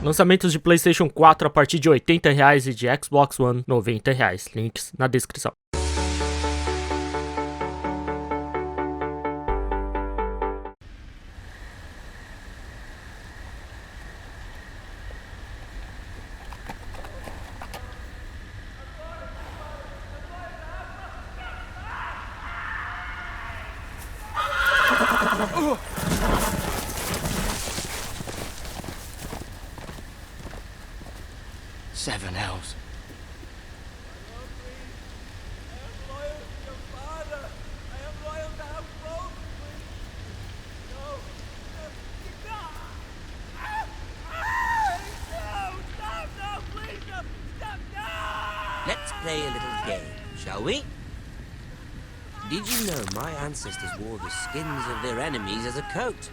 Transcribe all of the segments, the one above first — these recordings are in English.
Lançamentos de PlayStation 4 a partir de R$ 80,00 e de Xbox One R$ 90,00. Links na descrição. Seven hells. Let's play a little game, shall we? Did you know my ancestors wore the skins of their enemies as a coat?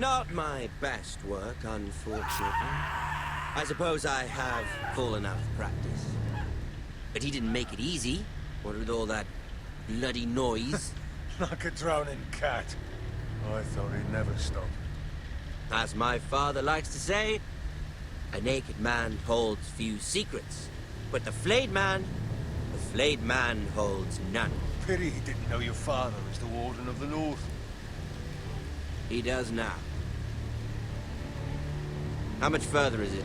Not my best work, unfortunately. I suppose I have fallen out of practice. But he didn't make it easy, what with all that bloody noise. Like a drowning cat. I thought he'd never stop. As my father likes to say, a naked man holds few secrets. But the flayed man holds none. Pity he didn't know your father is the Warden of the North. He does now. How much further is it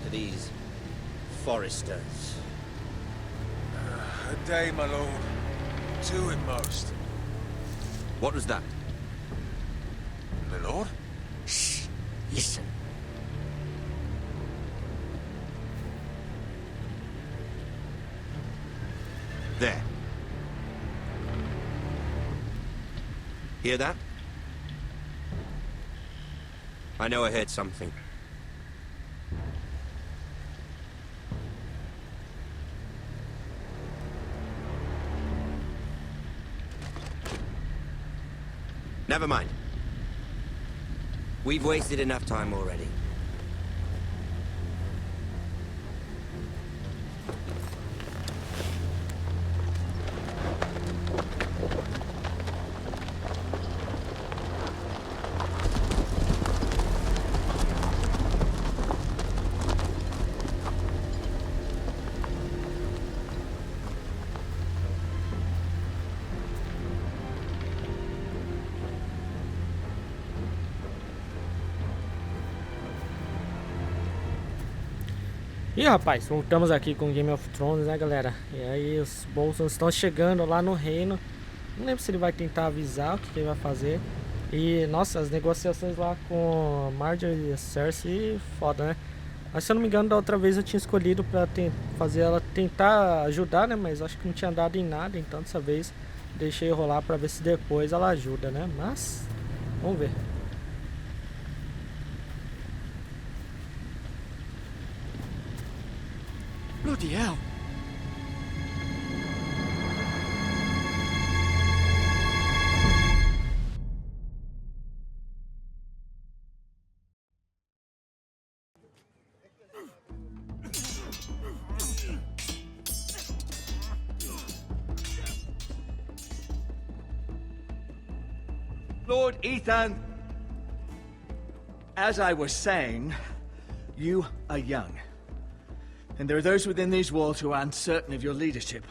to these foresters? A day, my lord. 2 at most. What was that? My lord? Shh! Listen. There. Hear that? I know I heard something. Never mind. We've wasted enough time already. E rapaz, voltamos aqui com Game of Thrones, né galera? E aí os Bolsons estão chegando lá no reino. Não lembro se ele vai tentar avisar o que ele vai fazer. E nossa, as negociações lá com Marjorie e Cersei, foda, né? Mas se eu não me engano, da outra vez eu tinha escolhido pra fazer ela tentar ajudar, né? Mas acho que não tinha dado em nada, então dessa vez deixei rolar pra ver se depois ela ajuda, né? Mas, vamos ver. Bloody hell. Lord Ethan, as I was saying, you are young. And there are those within these walls who are uncertain of your leadership.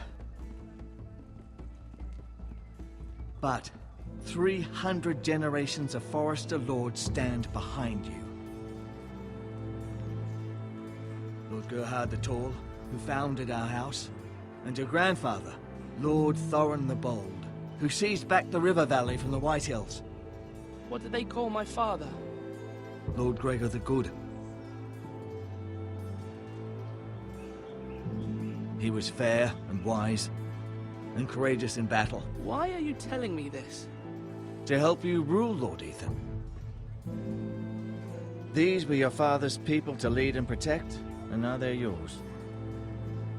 But 300 generations of Forester Lords stand behind you. Lord Gerhard the Tall, who founded our house, and your grandfather, Lord Thorin the Bold, who seized back the river valley from the White Hills. What did they call my father? Lord Gregor the Good. He was fair and wise, and courageous in battle. Why are you telling me this? To help you rule, Lord Ethan. These were your father's people to lead and protect, and now they're yours.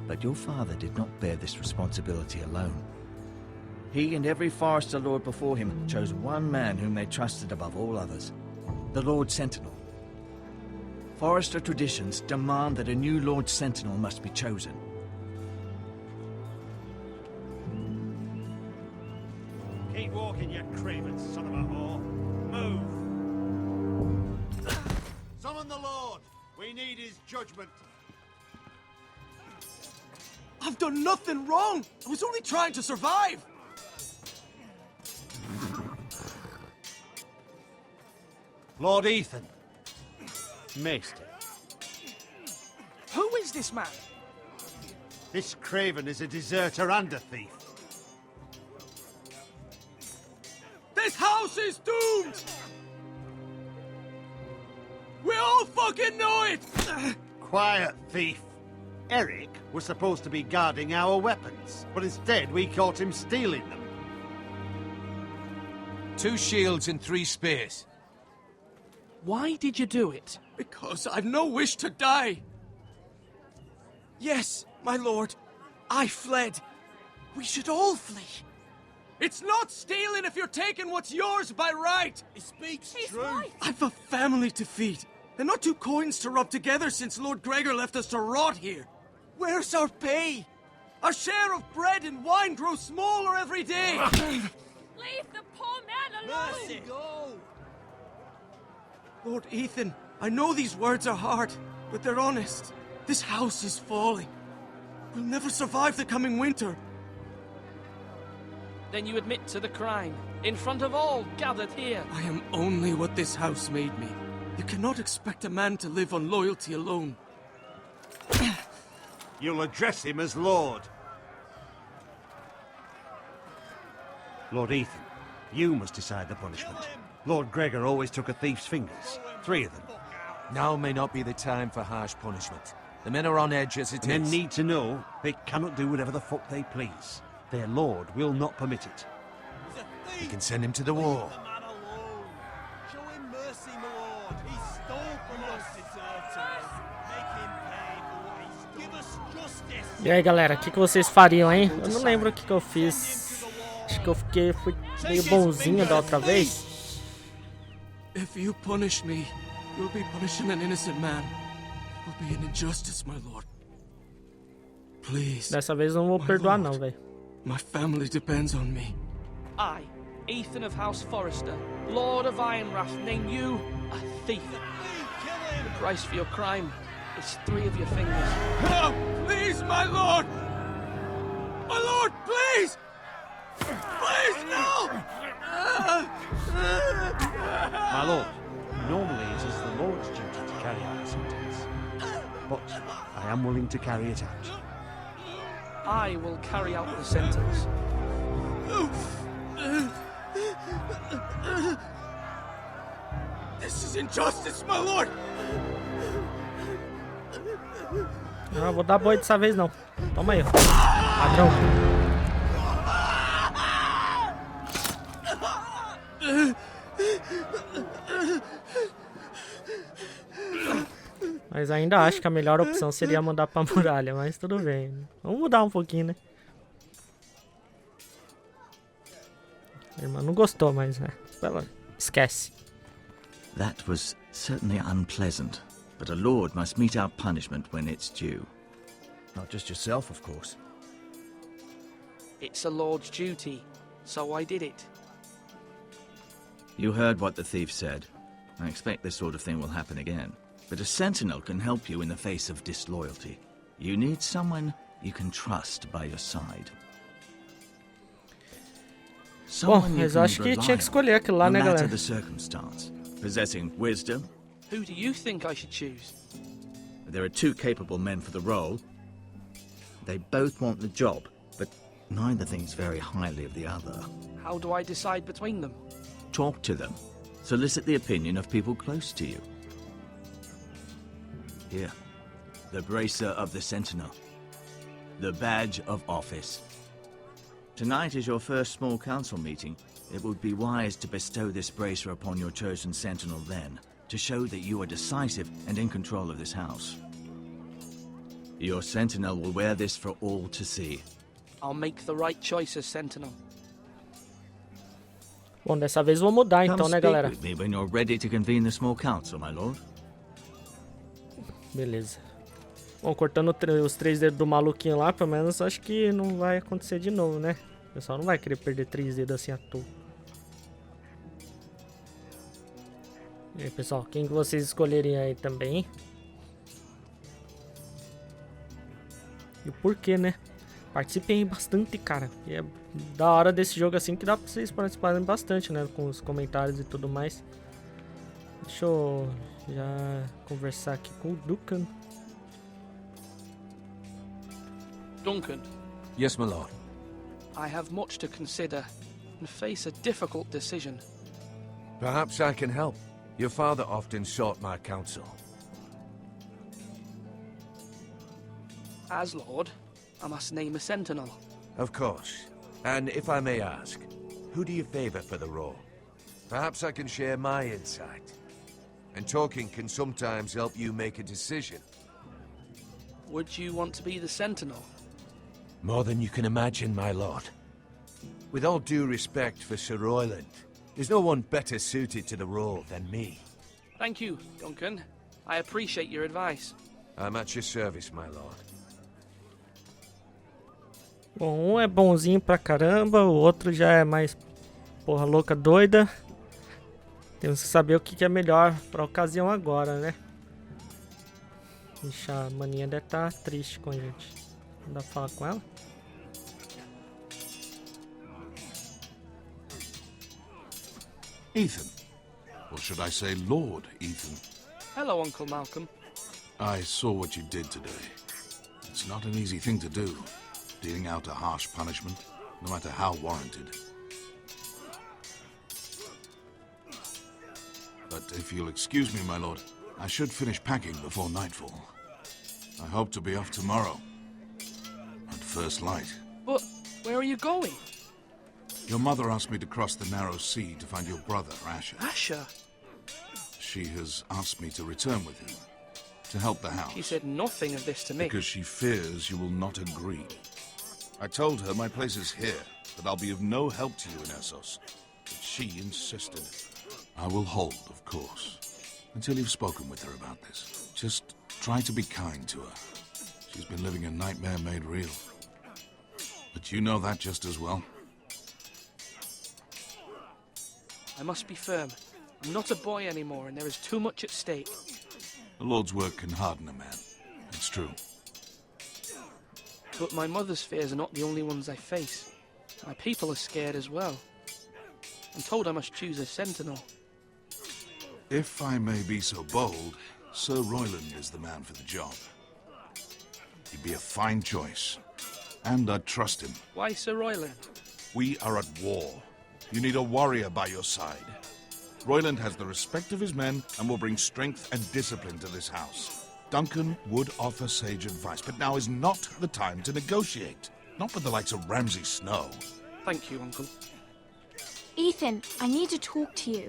But your father did not bear this responsibility alone. He and every Forester Lord before him chose one man whom they trusted above all others, the Lord Sentinel. Forester traditions demand that a new Lord Sentinel must be chosen. Keep walking, you craven son of a whore. Move! Summon the Lord! We need his judgment. I've done nothing wrong! I was only trying to survive! Lord Ethan. Maester. Who is this man? This craven is a deserter and a thief. This house is doomed! We all fucking know it! Quiet, thief. Eric was supposed to be guarding our weapons, but instead we caught him stealing them. 2 shields and 3 spears. Why did you do it? Because I've no wish to die. Yes, my lord. I fled. We should all flee. It's not stealing if you're taking what's yours by right. He speaks He's true. right. I've a family to feed, and not 2 coins to rub together since Lord Gregor left us to rot here. Where's our pay? Our share of bread and wine grows smaller every day. Leave the poor man alone! Mercy, go! Lord Ethan, I know these words are hard, but they're honest. This house is falling. We'll never survive the coming winter. Then you admit to the crime, in front of all gathered here. I am only what this house made me. You cannot expect a man to live on loyalty alone. You'll address him as Lord. Lord Ethan, you must decide the punishment. Lord Gregor always took a thief's fingers. 3 of them. Now may not be the time for harsh punishment. The men are on edge as it is. Men need to know they cannot do whatever the fuck they please. Their lord will not permit it. You can send him to the wall. Show him mercy, my lord. He stole from us. Make him pay for what he's done. Give us justice. E aí, galera, o que vocês fariam, hein? Eu não lembro o que eu fiz. Acho que eu fui meio bonzinho da outra vez. If you punish me, you'll be punishing an innocent man. It will be an injustice, my lord. Please. Dessa vez eu não vou perdoar não, velho. My family depends on me. I, Ethan of House Forrester, Lord of Ironwrath, name you a thief. The price for your crime is 3 of your fingers. No! Please, my lord! My lord, please! Please, no! My lord, normally it is the lord's duty to carry out the sentence. But I am willing to carry it out. I will carry out the sentence. This is injustice, my lord! Não, vou dar boi dessa vez não. Toma aí, ó. Padrão. Mas ainda acho que a melhor opção seria mandar pra muralha, mas tudo bem. Vamos mudar um pouquinho, né? A irmã não gostou, mas esquece. That was certainly unpleasant, but a lord must mete out punishment when it's due. Not just yourself, of course. It's a lord's duty, so I did it. You heard what the thief said. I expect this sort of thing will happen again. But a sentinel can help you in the face of disloyalty. You need someone you can trust by your side. Bom, mas eu acho que tinha que escolher aquilo lá, né, no galera? matter the circumstance. Possessing wisdom. Who do you think I should choose? There are 2 capable men for the role. They both want the job, but neither thinks very highly of the other. How do I decide between them? Talk to them. Solicit the opinion of people close to you. Here, the bracer of the Sentinel. The badge of office. Tonight is your first small council meeting. It would be wise to bestow this bracer upon your chosen Sentinel then, to show that you are decisive and in control of this house. Your Sentinel will wear this for all to see. I'll make the right choice as Sentinel. Bom, dessa vez eu vou mudar então, Come né, speak galera? with me when you're ready to convene the small council, my lord. Beleza. Bom, cortando os 3 dedos do maluquinho lá, pelo menos acho que não vai acontecer de novo, né? O pessoal não vai querer perder 3 dedos assim à toa. E aí, pessoal, quem que vocês escolherem aí também? E o porquê, né? Participem aí bastante, cara. E é da hora desse jogo assim que dá pra vocês participarem bastante, né? Com os comentários e tudo mais. Deixa eu já conversar aqui com o Duncan. Duncan, Yes, my lord. I have much to consider and face a difficult decision. Perhaps I can help. Your father often sought my counsel. As Lord, I must name a sentinel. Of course. And if I may ask, who do you favor for the role? Perhaps I can share my insight. And talking can sometimes help you make a decision. Would you want to be the sentinel? More than you can imagine, my lord. With all due respect for Sir Royland, there's no one better suited to the role than me. Thank you, Duncan. I appreciate your advice. I'm at your service, my lord. Bom, um é bonzinho pra caramba, o outro já é mais porra louca doida. Temos que saber o que é melhor pra ocasião agora, né? Ixi, a maninha deve estar triste com a gente. Não dá pra falar com ela? Ethan. Or should I say Lord Ethan? Hello, Uncle Malcolm. I saw what you did today. It's not an easy thing to do, dealing out a harsh punishment, no matter how warranted. But if you'll excuse me, my lord, I should finish packing before nightfall. I hope to be off tomorrow, at first light. But where are you going? Your mother asked me to cross the narrow sea to find your brother, Asher. Asher? She has asked me to return with him, to help the house. She said nothing of this to me. Because she fears you will not agree. I told her my place is here, that I'll be of no help to you in Essos. But she insisted. I will hold, of course, until you've spoken with her about this. Just try to be kind to her. She's been living a nightmare made real. But you know that just as well. I must be firm. I'm not a boy anymore, and there is too much at stake. The Lord's work can harden a man. It's true. But my mother's fears are not the only ones I face. My people are scared as well. I'm told I must choose a sentinel. If I may be so bold, Sir Royland is the man for the job. He'd be a fine choice. And I'd trust him. Why Sir Royland? We are at war. You need a warrior by your side. Royland has the respect of his men and will bring strength and discipline to this house. Duncan would offer sage advice, but now is not the time to negotiate. Not with the likes of Ramsay Snow. Thank you, Uncle. Ethan, I need to talk to you.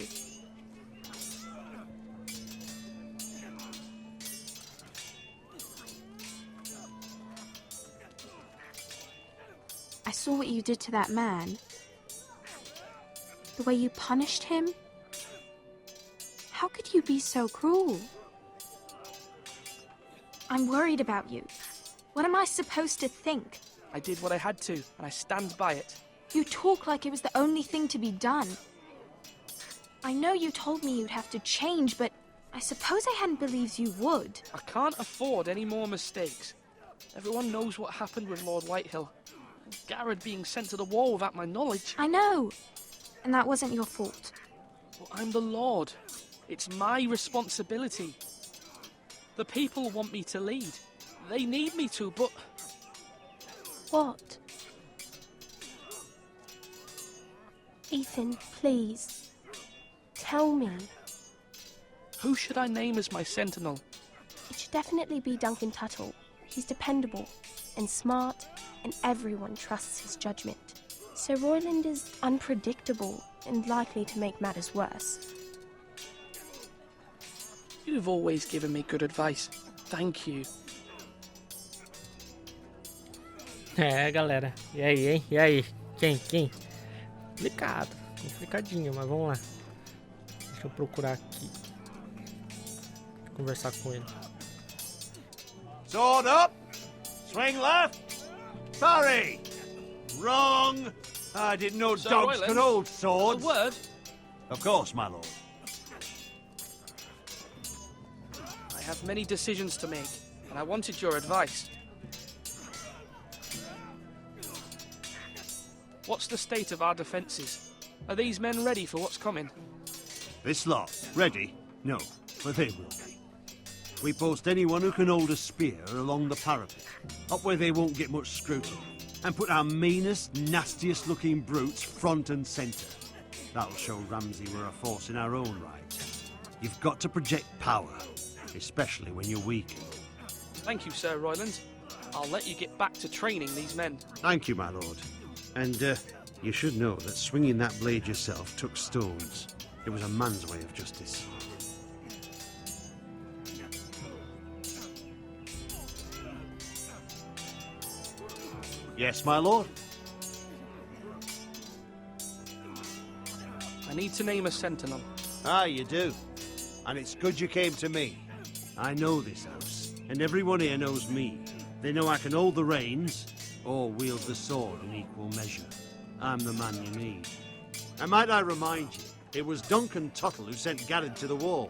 I saw what you did to that man. The way you punished him. How could you be so cruel? I'm worried about you. What am I supposed to think? I did what I had to, and I stand by it. You talk like it was the only thing to be done. I know you told me you'd have to change, but I suppose I hadn't believed you would. I can't afford any more mistakes. Everyone knows what happened with Lord Whitehill. Garrett being sent to the wall without my knowledge. I know. And that wasn't your fault. But I'm the Lord. It's my responsibility. The people want me to lead. They need me to, but... What? Ethan, please. Tell me. Who should I name as my sentinel? It should definitely be Duncan Tuttle. He's dependable and smart, and everyone trusts his judgment. Sir Royland is unpredictable and likely to make matters worse. You've always given me good advice. Thank you. É, galera. E aí, hein? E aí? Quem? Complicado. Complicadinho, mas vamos lá. Deixa eu procurar aqui. Conversar com ele. Sword up! Swing left! Parry! Wrong! I didn't know Sir dogs Royland, could hold A swords. word? Of course, my lord. I have many decisions to make, and I wanted your advice. What's the state of our defences? Are these men ready for what's coming? This lot, ready? No, but they will be. We post anyone who can hold a spear along the parapet, up where they won't get much scrutiny, and put our meanest, nastiest looking brutes front and centre. That'll show Ramsay we're a force in our own right. You've got to project power, especially when you're weak. Thank you, Sir Royland. I'll let you get back to training these men. Thank you, my lord. And, you should know that swinging that blade yourself took stones. It was a man's way of justice. Yes, my lord? I need to name a sentinel. Ah, you do. And it's good you came to me. I know this house, and everyone here knows me. They know I can hold the reins, or wield the sword in equal measure. I'm the man you need. And might I remind you, it was Duncan Tuttle who sent Garrett to the wall.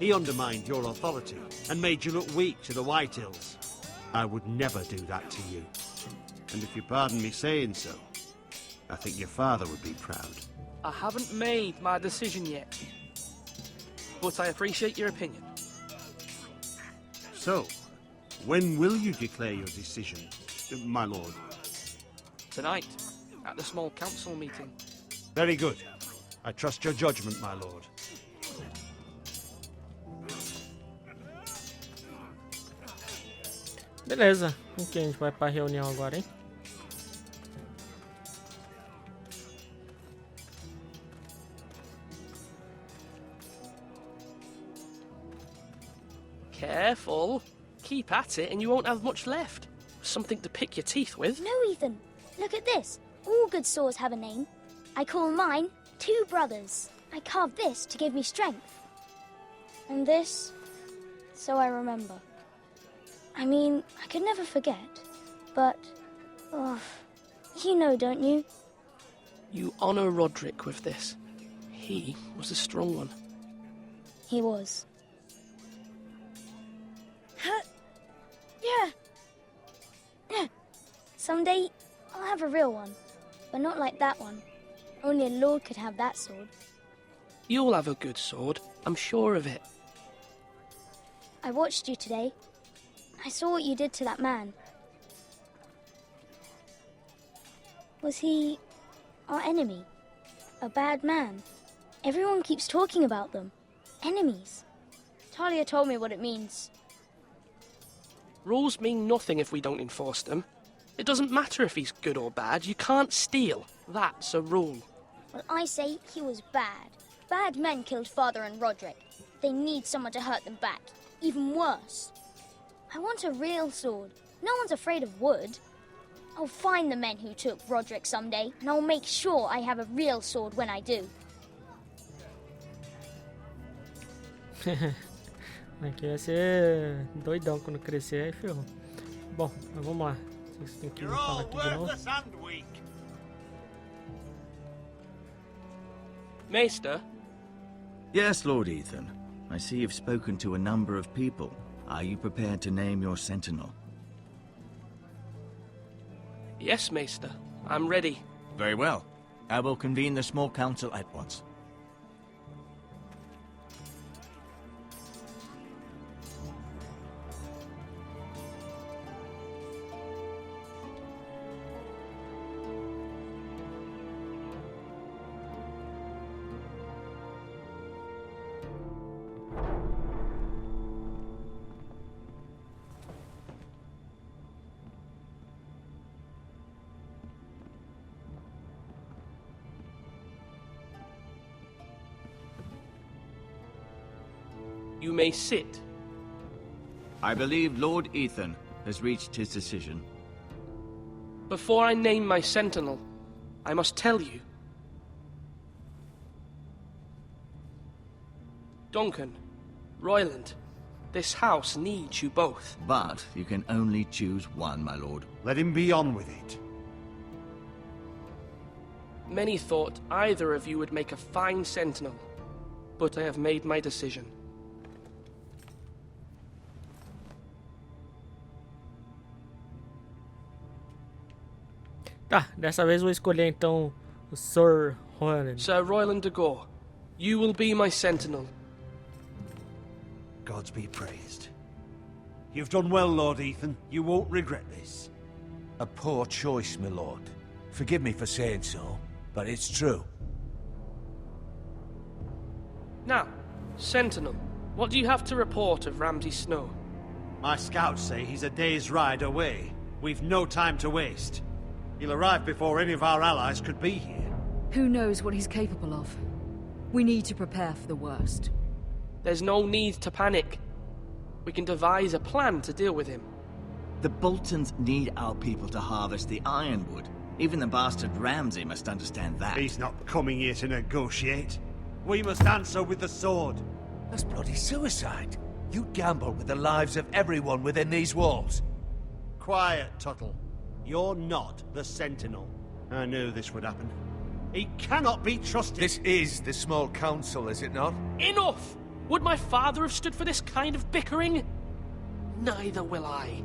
He undermined your authority, and made you look weak to the Whitehills. I would never do that to you. And if you pardon me saying so, I think your father would be proud. I haven't made my decision yet, but I appreciate your opinion. So, when will you declare your decision, my lord? Tonight, at the small council meeting. Very good. I trust your judgment, my lord. Beleza, com quem a gente vai pra reunião agora, hein? Careful. Keep at it and you won't have much left. Something to pick your teeth with. No, Ethan. Look at this. All good swords have a name. I call mine Two Brothers. I carved this to give me strength. And this, so I remember. I mean, I could never forget. But, you know, don't you? You honour Roderick with this. He was a strong one. He was. Yeah. Someday, I'll have a real one. But not like that one. Only a lord could have that sword. You'll have a good sword, I'm sure of it. I watched you today. I saw what you did to that man. Was he our enemy? A bad man? Everyone keeps talking about them. Enemies. Talia told me what it means. Rules mean nothing if we don't enforce them. It doesn't matter if he's good or bad, you can't steal. That's a rule. Well, I say he was bad. Bad men killed Father and Roderick. They need someone to hurt them back. Even worse. I want a real sword. No one's afraid of wood. I'll find the men who took Roderick someday, and I'll make sure I have a real sword when I do. Aqui vai ser doidão quando crescer, aí ferrou. Bom, mas vamos lá. Vocês têm que me falar aqui de novo. Maester? Yes, Lord Ethan. I see you've spoken to a number of people. Are you prepared to name your sentinel? Yes, Maester. I'm ready. Very well. I will convene the small council at once. You may sit. I believe Lord Ethan has reached his decision. Before I name my sentinel, I must tell you. Duncan, Royland, This house needs you both. But you can only choose one, my lord. Let him be on with it. Many thought either of you would make a fine sentinel, but I have made my decision. Tá, dessa vez vou escolher então o Sir Roland. Sir Royland de Gore, you will be my sentinel. Gods be praised. You've done well, Lord Ethan. You won't regret this. A poor choice, my lord. Forgive me for saying so, but it's true. Now, Sentinel, what do you have to report of Ramsay Snow? My scouts say he's a day's ride away. We've no time to waste. He'll arrive before any of our allies could be here. Who knows what he's capable of? We need to prepare for the worst. There's no need to panic. We can devise a plan to deal with him. The Boltons need our people to harvest the ironwood. Even the bastard Ramsay must understand that. He's not coming here to negotiate. We must answer with the sword. That's bloody suicide. You'd gamble with the lives of everyone within these walls. Quiet, Tuttle. You're not the Sentinel. I knew this would happen. He cannot be trusted. This is the small council, is it not? Enough! Would my father have stood for this kind of bickering? Neither will I.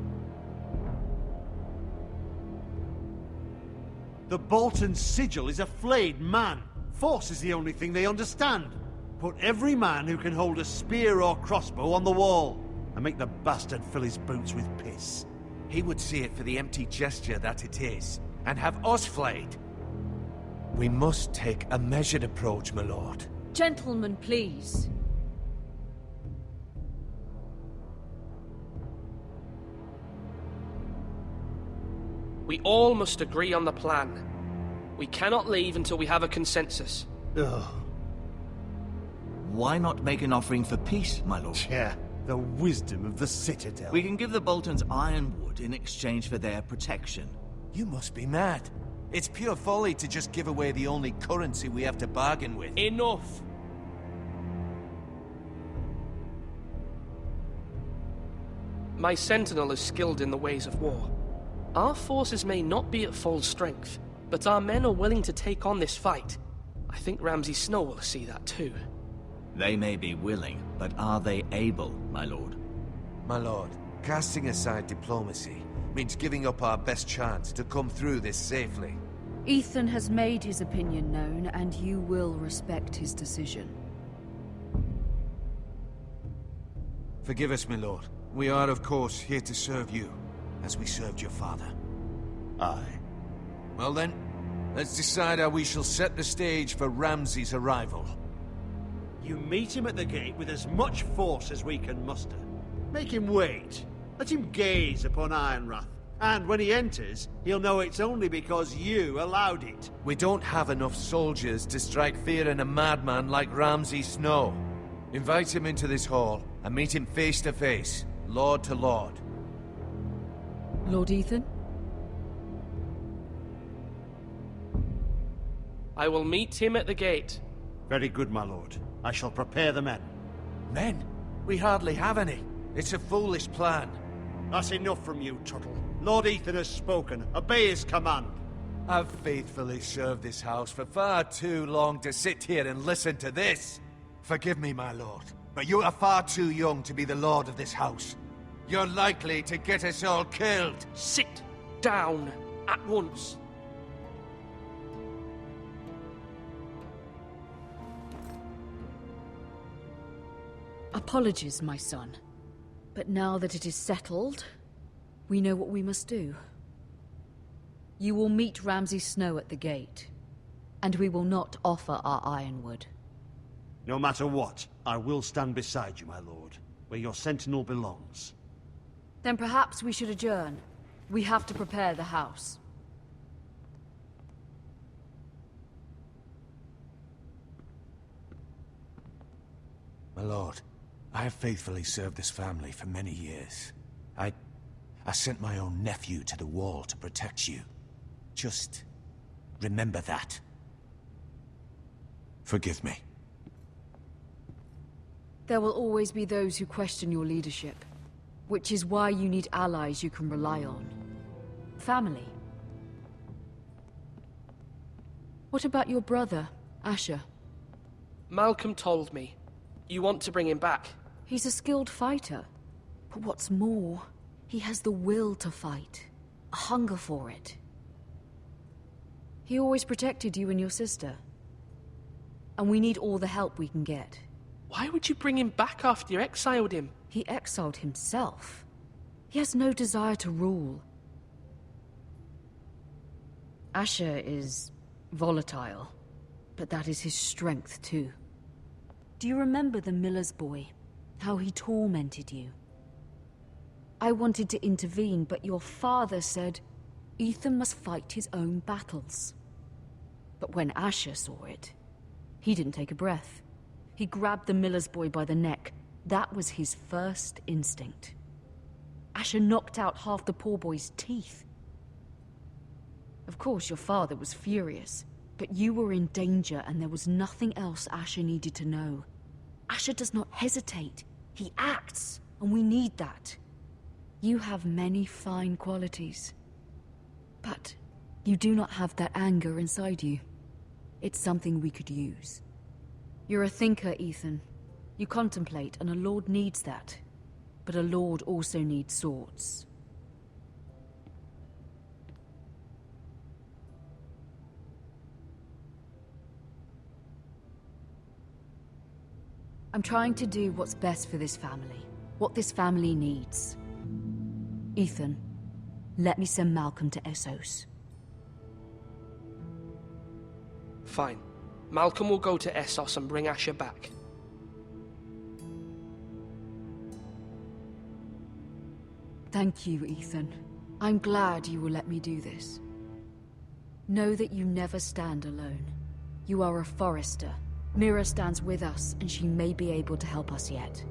The Bolton sigil is a flayed man. Force is the only thing they understand. Put every man who can hold a spear or crossbow on the wall, and make the bastard fill his boots with piss. He would see it for the empty gesture that it is, and have us flayed. We must take a measured approach, my lord. Gentlemen, please. We all must agree on the plan. We cannot leave until we have a consensus. Ugh. Why not make an offering for peace, my lord? Yeah, the wisdom of the Citadel. We can give the Boltons ironwood in exchange for their protection. You must be mad. It's pure folly to just give away the only currency we have to bargain with. Enough! My sentinel is skilled in the ways of war. Our forces may not be at full strength, but our men are willing to take on this fight. I think Ramsay Snow will see that too. They may be willing, but are they able, my lord? My lord, casting aside diplomacy means giving up our best chance to come through this safely. Ethan has made his opinion known, and you will respect his decision. Forgive us, my lord. We are, of course, here to serve you, as we served your father. Aye. Well then, let's decide how we shall set the stage for Ramsay's arrival. You meet him at the gate with as much force as we can muster. Make him wait. Let him gaze upon Ironrath. And when he enters, he'll know it's only because you allowed it. We don't have enough soldiers to strike fear in a madman like Ramsay Snow. Invite him into this hall and meet him face to face, lord to lord. Lord Ethan? I will meet him at the gate. Very good, my lord. I shall prepare the men. Men? We hardly have any. It's a foolish plan. That's enough from you, Tuttle. Lord Ethan has spoken. Obey his command. I've faithfully served this house for far too long to sit here and listen to this. Forgive me, my lord, but you are far too young to be the lord of this house. You're likely to get us all killed. Sit down at once. Apologies, my son. But now that it is settled, we know what we must do. You will meet Ramsay Snow at the gate, and we will not offer our ironwood. No matter what, I will stand beside you, my lord, where your sentinel belongs. Then perhaps we should adjourn. We have to prepare the house. My lord, I have faithfully served this family for many years. I sent my own nephew to the wall to protect you. Just remember that. Forgive me. There will always be those who question your leadership, which is why you need allies you can rely on. Family. What about your brother, Asher? Malcolm told me. You want to bring him back? He's a skilled fighter. But what's more, he has the will to fight. A hunger for it. He always protected you and your sister. And we need all the help we can get. Why would you bring him back after you exiled him? He exiled himself. He has no desire to rule. Asher is volatile, but that is his strength too. Do you remember the miller's boy? How he tormented you? I wanted to intervene, but your father said Ethan must fight his own battles. But when Asher saw it, he didn't take a breath. He grabbed the miller's boy by the neck. That was his first instinct. Asher knocked out half the poor boy's teeth. Of course, your father was furious, but you were in danger and there was nothing else Asher needed to know. Asher does not hesitate. He acts, and we need that. You have many fine qualities, but you do not have that anger inside you. It's something we could use. You're a thinker, Ethan. You contemplate, and a lord needs that. But a lord also needs swords. I'm trying to do what's best for this family. What this family needs. Ethan, let me send Malcolm to Essos. Fine. Malcolm will go to Essos and bring Asher back. Thank you, Ethan. I'm glad you will let me do this. Know that you never stand alone. You are a Forester. Mira stands with us, and she may be able to help us yet.